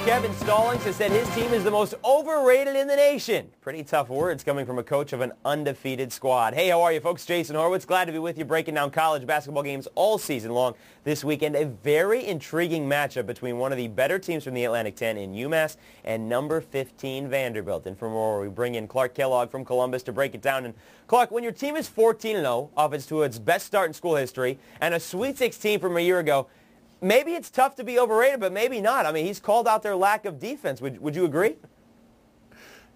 Kevin Stallings has said his team is the most overrated in the nation. Pretty tough words coming from a coach of an undefeated squad. Hey, how are you, folks? Jason Horowitz. Glad to be with you, breaking down college basketball games all season long. This weekend, a very intriguing matchup between one of the better teams from the Atlantic 10 in UMass and number 15 Vanderbilt. And for more, we bring in Clark Kellogg from Columbus to break it down. And Clark, when your team is 14-0, off to its best start in school history, and a Sweet 16 from a year ago, maybe it's tough to be overrated, but maybe not. I mean, he's called out their lack of defense. Would you agree?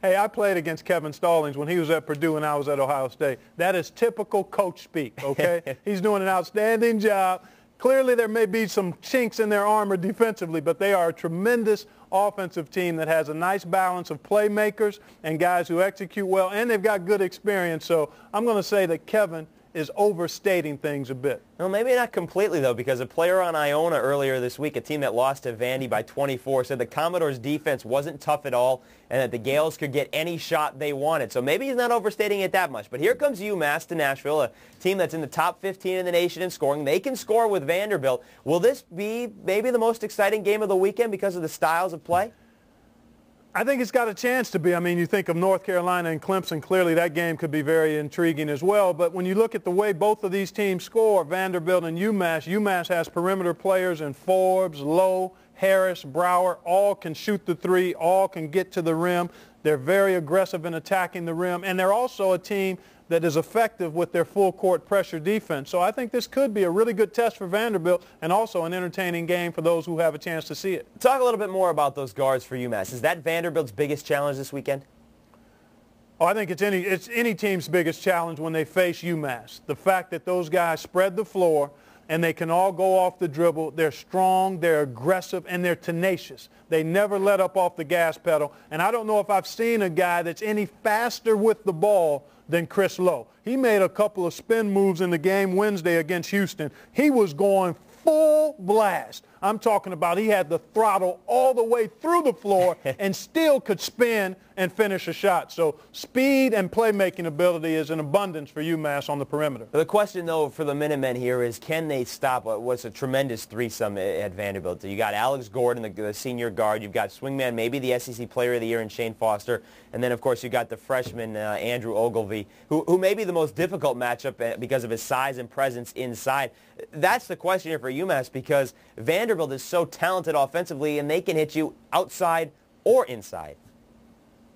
Hey, I played against Kevin Stallings when he was at Purdue and I was at Ohio State. That is typical coach speak, okay? He's doing an outstanding job. Clearly, there may be some chinks in their armor defensively, but they are a tremendous offensive team that has a nice balance of playmakers and guys who execute well, and they've got good experience. So I'm going to say that Kevin is overstating things a bit. Well, maybe not completely, though, because a player on Iona earlier this week, a team that lost to Vandy by 24, said the Commodores' defense wasn't tough at all and that the Gales could get any shot they wanted. So maybe he's not overstating it that much. But here comes UMass to Nashville, a team that's in the top 15 in the nation in scoring. They can score with Vanderbilt. Will this be maybe the most exciting game of the weekend because of the styles of play? I think it's got a chance to be. I mean, you think of North Carolina and Clemson, clearly that game could be very intriguing as well. But when you look at the way both of these teams score, Vanderbilt and UMass has perimeter players in Forbes, Lowe, Harris, Brower, all can shoot the three, all can get to the rim. They're very aggressive in attacking the rim, and they're also a team that is effective with their full court pressure defense. So I think this could be a really good test for Vanderbilt and also an entertaining game for those who have a chance to see it. Talk a little bit more about those guards for UMass. Is that Vanderbilt's biggest challenge this weekend? Oh, I think it's any team's biggest challenge when they face UMass. The fact that those guys spread the floor and they can all go off the dribble. They're strong, they're aggressive, and they're tenacious. They never let up off the gas pedal. And I don't know if I've seen a guy that's any faster with the ball than Chris Lowe. He made a couple of spin moves in the game Wednesday against Houston. He was going full blast. I'm talking about he had the throttle all the way through the floor and still could spin and finish a shot. So speed and playmaking ability is in abundance for UMass on the perimeter. The question, though, for the Minutemen here is, can they stop what's a tremendous threesome at Vanderbilt? You got Alex Gordon, the senior guard. You've got swingman, maybe the SEC Player of the Year in Shane Foster. And then, of course, you got the freshman, Andrew Ogilvie, who may be the most difficult matchup because of his size and presence inside. That's the question here for UMass, because Vanderbilt is so talented offensively, and they can hit you outside or inside.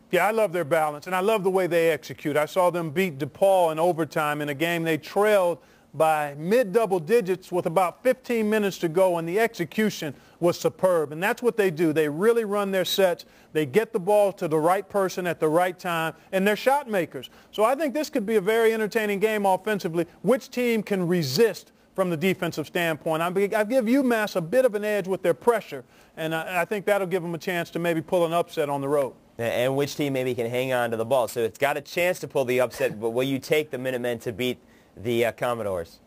Yeah, I love their balance, and I love the way they execute. I saw them beat DePaul in overtime in a game they trailed by mid-double digits with about 15 minutes to go, and the execution was superb. And that's what they do. They really run their sets. They get the ball to the right person at the right time, and they're shot makers. So I think this could be a very entertaining game offensively. Which team can resist from the defensive standpoint? I give UMass a bit of an edge with their pressure, and I think that'll give them a chance to maybe pull an upset on the road. And which team maybe can hang on to the ball. So it's got a chance to pull the upset, but will you take the Minutemen to beat the Commodores?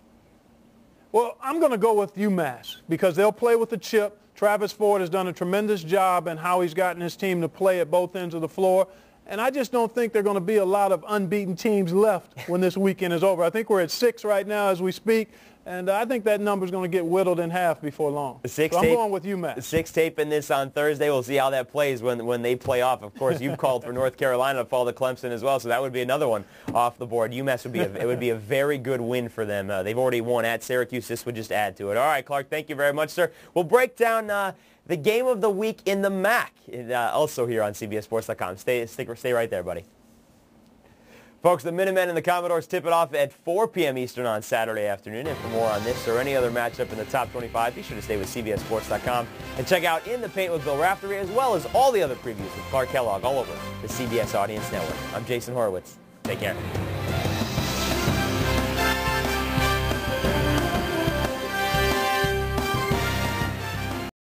Well, I'm going to go with UMass because they'll play with the chip. Travis Ford has done a tremendous job in how he's gotten his team to play at both ends of the floor. And I just don't think there are going to be a lot of unbeaten teams left when this weekend is over. I think we're at 6 right now as we speak, and I think that number is going to get whittled in half before long. So I'm going with UMass. 6 taping this on Thursday. We'll see how that plays when they play off. Of course, you've called for North Carolina to fall to Clemson as well, so that would be another one off the board. UMass would be a very good win for them. They've already won at Syracuse. This would just add to it. All right, Clark, thank you very much, sir. We'll break down the game of the week in the MAC, also here on CBSSports.com. Stay right there, buddy. Folks, the Minutemen and the Commodores tip it off at 4 p.m. Eastern on Saturday afternoon. And for more on this or any other matchup in the top 25, be sure to stay with CBSSports.com and check out In the Paint with Bill Raftery, as well as all the other previews with Clark Kellogg all over the CBS Audience Network. I'm Jason Horowitz. Take care.